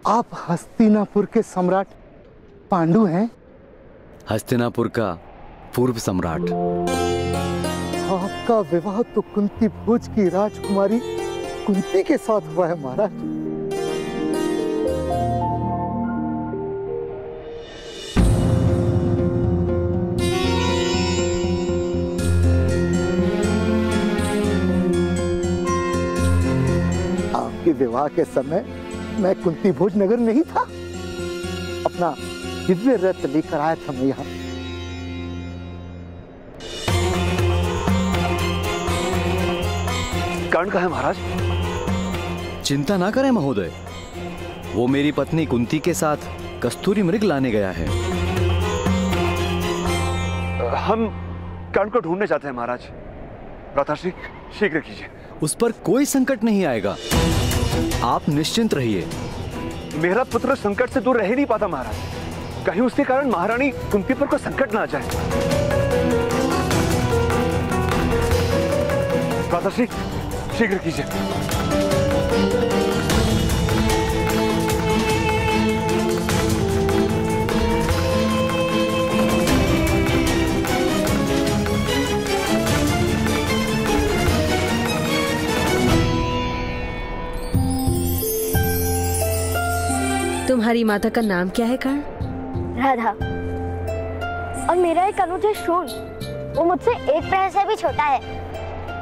आप हस्तिनापुर के सम्राट पांडु हैं? हस्तिनापुर का पूर्व सम्राट। आपका विवाह तो कुंती भोज की राजकुमारी कुंती के साथ हुआ है महाराज। आपके विवाह के समय मैं कुंती भोज नगर नहीं था, अपना दिव्य रथ लेकर आया था मैं यहाँ। कर्ण कहाँ है महाराज? चिंता ना करें महोदय, वो मेरी पत्नी कुंती के साथ कस्तूरी मृग लाने गया है। हम कर्ण को ढूंढने जाते हैं महाराज। भ्राताश्री शीघ्र कीजिए। उस पर कोई संकट नहीं आएगा, आप निश्चिंत रहिए। मेरा पुत्र संकट से दूर रह नहीं पाता महाराज, कहीं उसके कारण महारानी कुंती पर कोई संकट ना आ जाए। भ्राताश्री शीघ्र कीजिए। तुम्हारी माता का नाम क्या है कर्ण? राधा। और मेरा एक अनुज है शून, वो मुझसे एक प्रहर से भी छोटा है।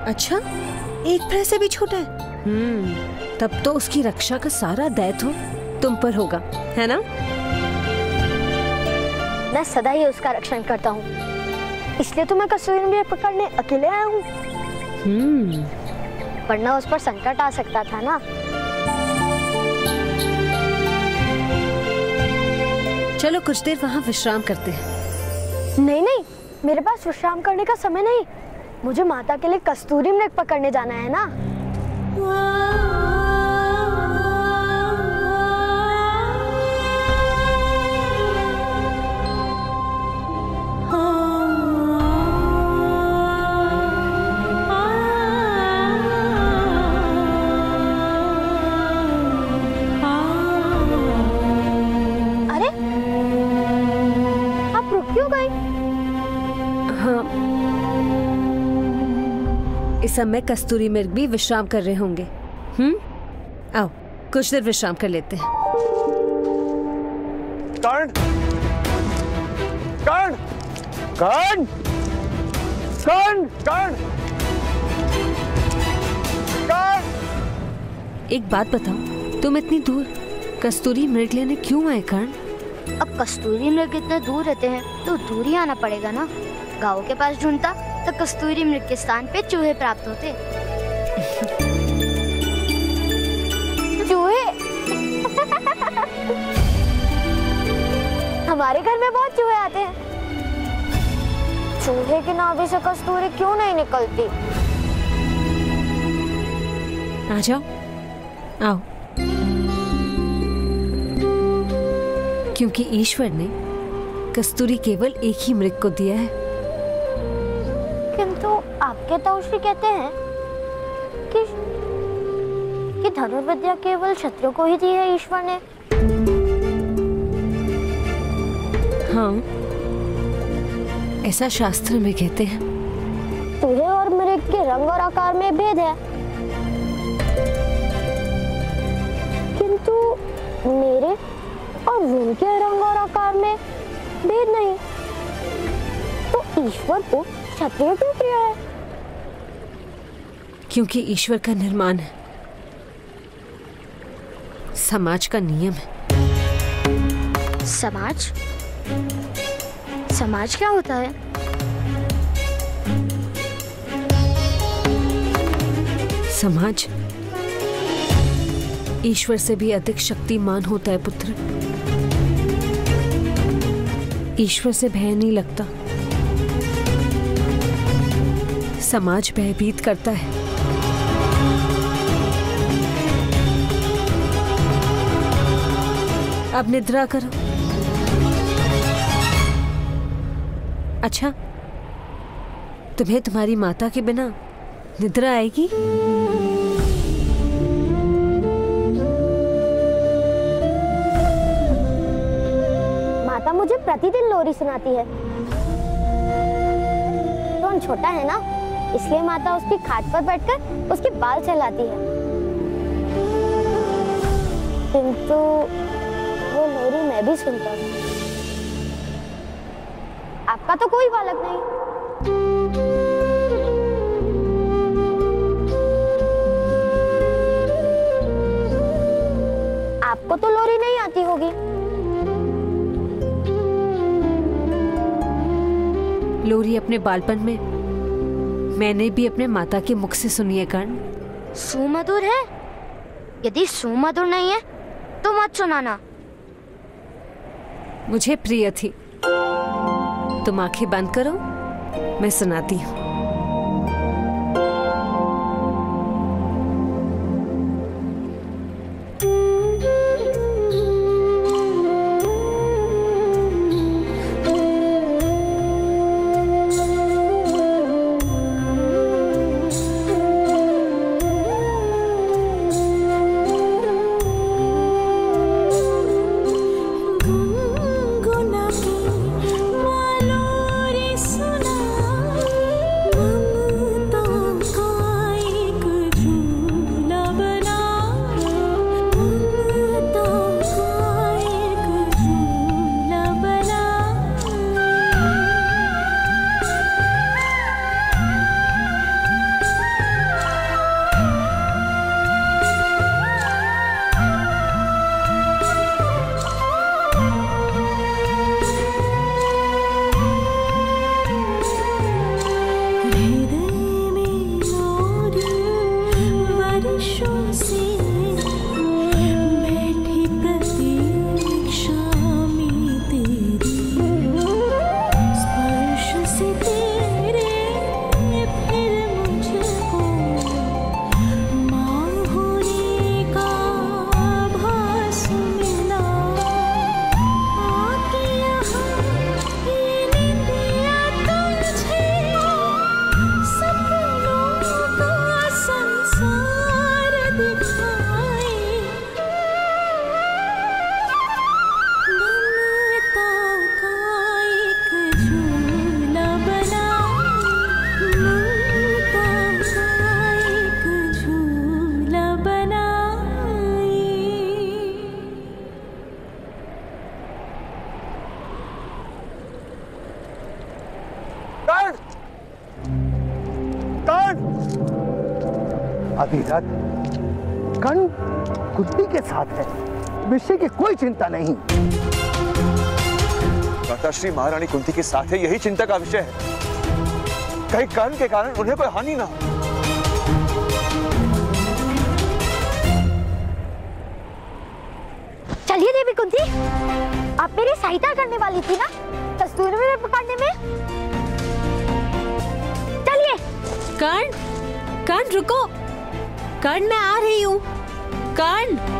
अच्छा, एक प्रहर से भी छोटा है? तब तो उसकी रक्षा का सारा दायित्व तुम पर होगा, है ना? मैं सदा ही उसका रक्षण करता हूँ, इसलिए तो मैं कस्तूरी मृग पकड़ने अकेले आया हूँ। वरना उस पर संकट आ सकता था ना। चलो कुछ देर वहाँ विश्राम करते हैं। नहीं नहीं, मेरे पास विश्राम करने का समय नहीं, मुझे माता के लिए कस्तूरी मृग पकड़ने जाना है ना। अरे आप रुक क्यों गए? हाँ, इस समय कस्तूरी मृग भी विश्राम कर रहे होंगे। आओ कुछ देर विश्राम कर लेते हैं। कर्ण! कर्ण! कर्ण! कर्ण! कर्ण! कर्ण! एक बात बताओ, तुम इतनी दूर कस्तूरी मृग लेने क्यों आए कर्ण? अब कस्तूरी मृग इतने दूर रहते हैं तो दूर ही आना पड़ेगा ना। गाँव के पास ढूंढता तो कस्तूरी मृग के स्थान पे चूहे प्राप्त होते। चूहे? हमारे घर में बहुत चूहे आते हैं। चूहे के नाभि से कस्तूरी क्यों नहीं निकलती? आ जाओ, आओ। क्योंकि ईश्वर ने कस्तूरी केवल एक ही मृग को दिया है। किंतु आपके ताऊश्री कहते हैं कि धनुर्विद्या केवल क्षत्रियों को ही दी है ईश्वर ने। हाँ, ऐसा शास्त्र में कहते हैं। चूहे और मृग के रंग और आकार में भेद है, किंतु मेरे और उनके रंग और आकार में भेद नहीं। तो ईश्वर को क्षत्रिय क्यों किया है? क्योंकि ईश्वर का निर्माण है, समाज का नियम है। समाज? समाज क्या होता है? समाज ईश्वर से भी अधिक शक्तिमान होता है पुत्र। ईश्वर से भय नहीं लगता, समाज भयभीत करता है। अब निद्रा करो। अच्छा, तुम्हें तुम्हारी माता के बिना निद्रा आएगी? माता मुझे प्रतिदिन लोरी सुनाती है। रोहन छोटा है ना, इसलिए माता उसकी खाट पर बैठकर उसके बाल सहलाती है। किंतु वो लोरी मैं भी सुनता हूँ। आपका तो कोई बालक नहीं। आपको तो लोरी नहीं आती होगी। लोरी अपने बालपन में मैंने भी अपने माता के मुख से सुनी है कर्ण। सुमधुर है? यदि सुमधुर नहीं है तो मत सुनाना। मुझे प्रिय थी। तुम आंखें बंद करो, मैं सुनाती हूँ। अधिरथ, कर्ण कुंती के साथ है, विषय की कोई चिंता नहीं। माताश्री महारानी कुंती के साथ है, यही चिंता का विषय है। कहीं कर्ण के कारण उन्हें कोई हानि ना हो। चलिए देवी कुंती, आप मेरी सहायता करने वाली थी ना कस्तूरबा को पकड़ने में। चलिए। कर्ण रुको, कर्ण मैं आ रही हूँ। कर्ण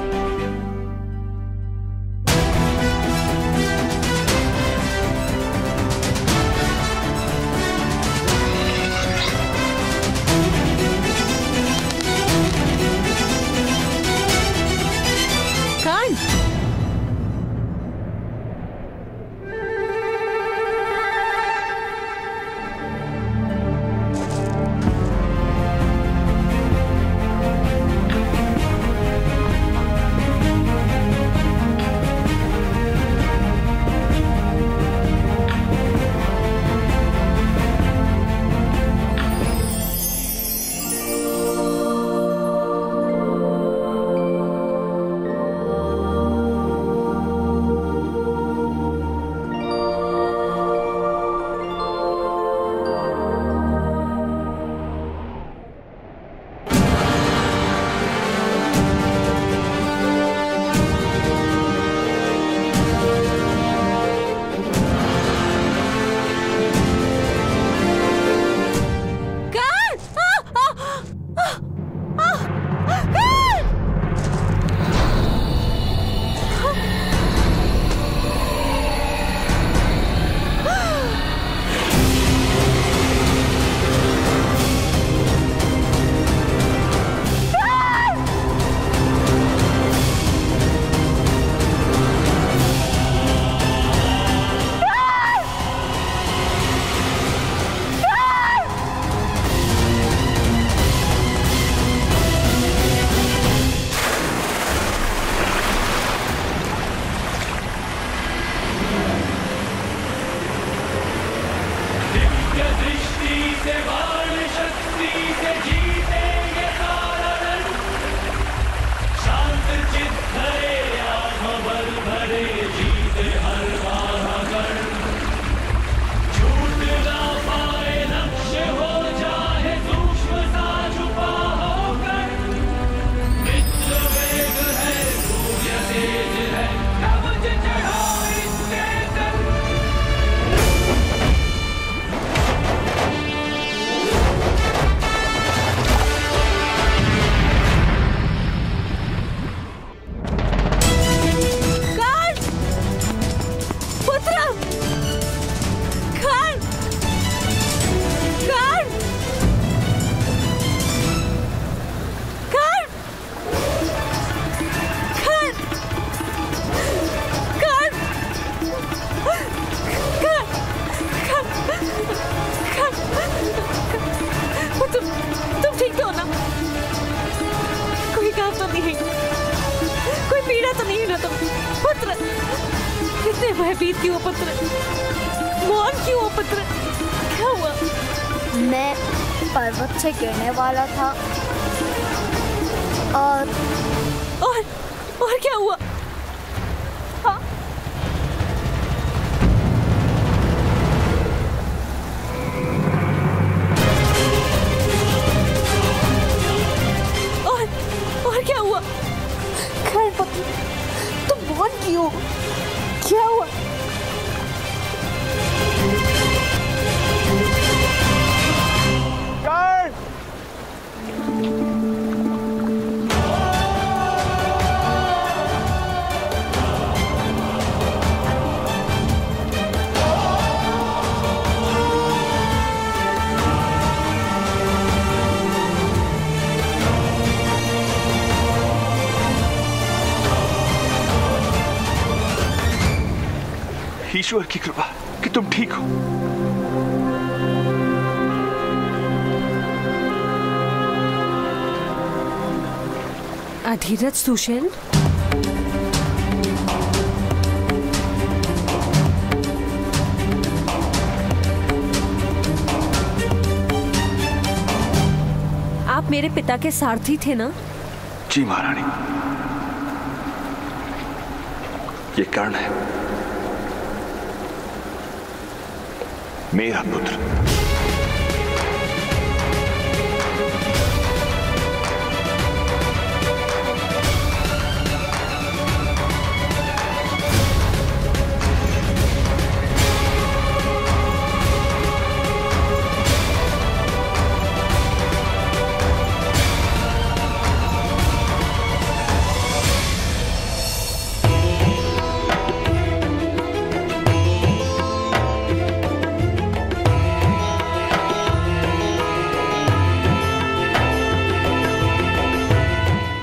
तो नहीं, कोई पीड़ा तो नहीं है ना तुम? पुत्र, कितने भयभीत क्यों हो पुत्र? मौन क्यों हो पुत्र? क्या हुआ? मैं पर्वत से गिरने वाला था और क्या हुआ? हाँ? और क्या हुआ? खैर पुत्र, तुम मौन क्यों? क्या हुआ? ईश्वर की कृपा कि तुम ठीक हो। अधीरज सुषेण, आप मेरे पिता के सारथी थे ना? जी महारानी, ये कर्ण है, मेरा पुत्र।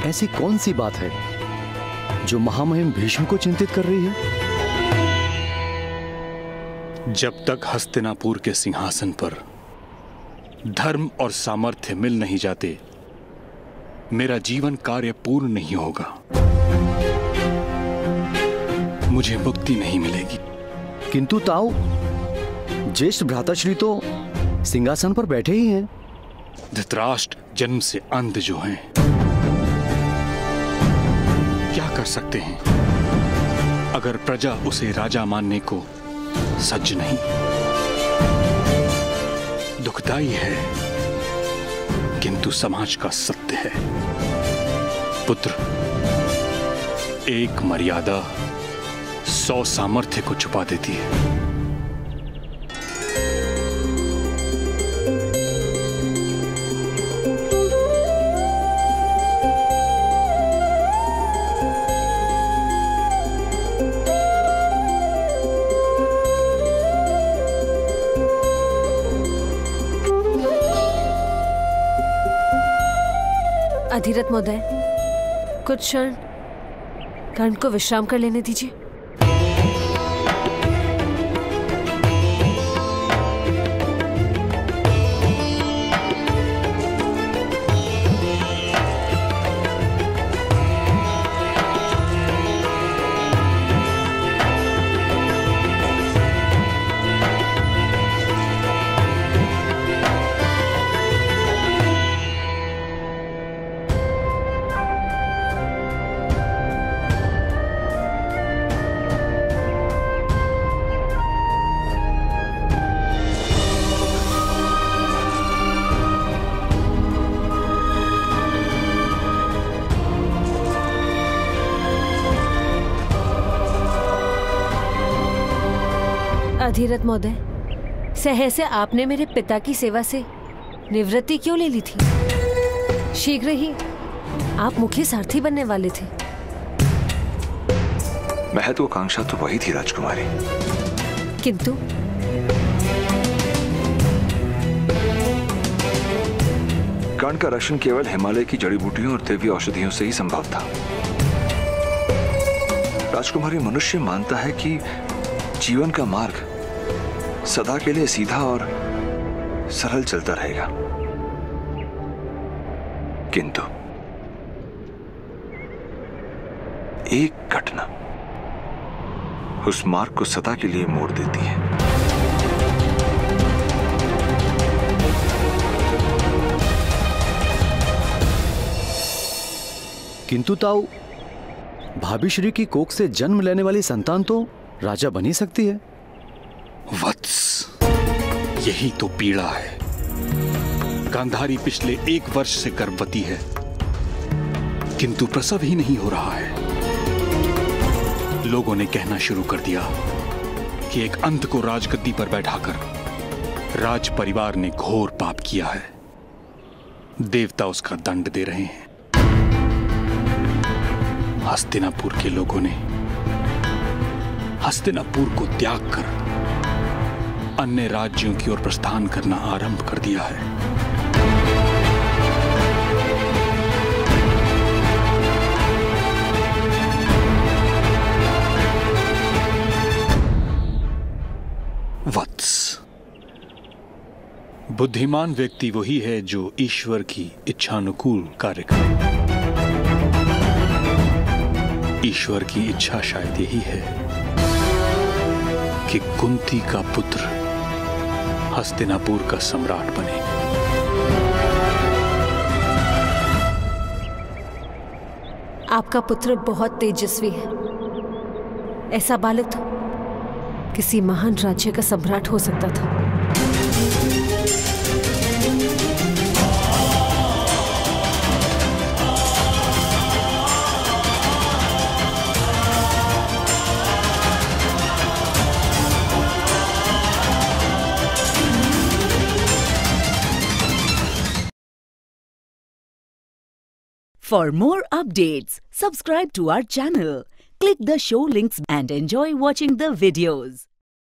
ऐसी कौन सी बात है जो महामहिम भीष्म को चिंतित कर रही है? जब तक हस्तिनापुर के सिंहासन पर धर्म और सामर्थ्य मिल नहीं जाते, मेरा जीवन कार्य पूर्ण नहीं होगा। मुझे मुक्ति नहीं मिलेगी। किंतु ताऊ, ज्येष्ठ भ्राताश्री तो सिंहासन पर बैठे ही हैं। धृतराष्ट्र जन्म से अंध जो हैं, क्या कर सकते हैं अगर प्रजा उसे राजा मानने को सज्ज नहीं? दुखदाई है किंतु समाज का सत्य है। पुत्र, एक मर्यादा 100 सामर्थ्य को छुपा देती है। अधीरथ महोदय, कुछ क्षण कर्ण को विश्राम कर लेने दीजिए। अधीरथ महोदय, सहसे आपने मेरे पिता की सेवा से निवृत्ति क्यों ले ली थी? शीघ्र ही आप मुख्य सारथी बनने वाले थे। महत्वाकांक्षा तो वही थी राजकुमारी, किंतु कर्ण का रक्षण केवल हिमालय की जड़ी बूटियों और दिव्य औषधियों से ही संभव था। राजकुमारी, मनुष्य मानता है कि जीवन का मार्ग सदा के लिए सीधा और सरल चलता रहेगा, किंतु एक घटना उस मार्ग को सदा के लिए मोड़ देती है। किंतु ताऊ, भाभी श्री की कोख से जन्म लेने वाली संतान तो राजा बन ही सकती है। वत्स, यही तो पीड़ा है। गांधारी पिछले 1 वर्ष से गर्भवती है, किंतु प्रसव ही नहीं हो रहा है। लोगों ने कहना शुरू कर दिया कि एक अंध को राजगद्दी पर बैठाकर राज परिवार ने घोर पाप किया है। देवता उसका दंड दे रहे हैं। हस्तिनापुर के लोगों ने हस्तिनापुर को त्याग कर अन्य राज्यों की ओर प्रस्थान करना आरंभ कर दिया है। वत्स, बुद्धिमान व्यक्ति वही है जो ईश्वर की इच्छानुकूल कार्य करे। ईश्वर की इच्छा शायद यही है कि कुंती का पुत्र हस्तिनापुर का सम्राट बने। आपका पुत्र बहुत तेजस्वी है। ऐसा बालक तो किसी महान राज्य का सम्राट हो सकता था। For more updates, subscribe to our channel, click the show links and enjoy watching the videos.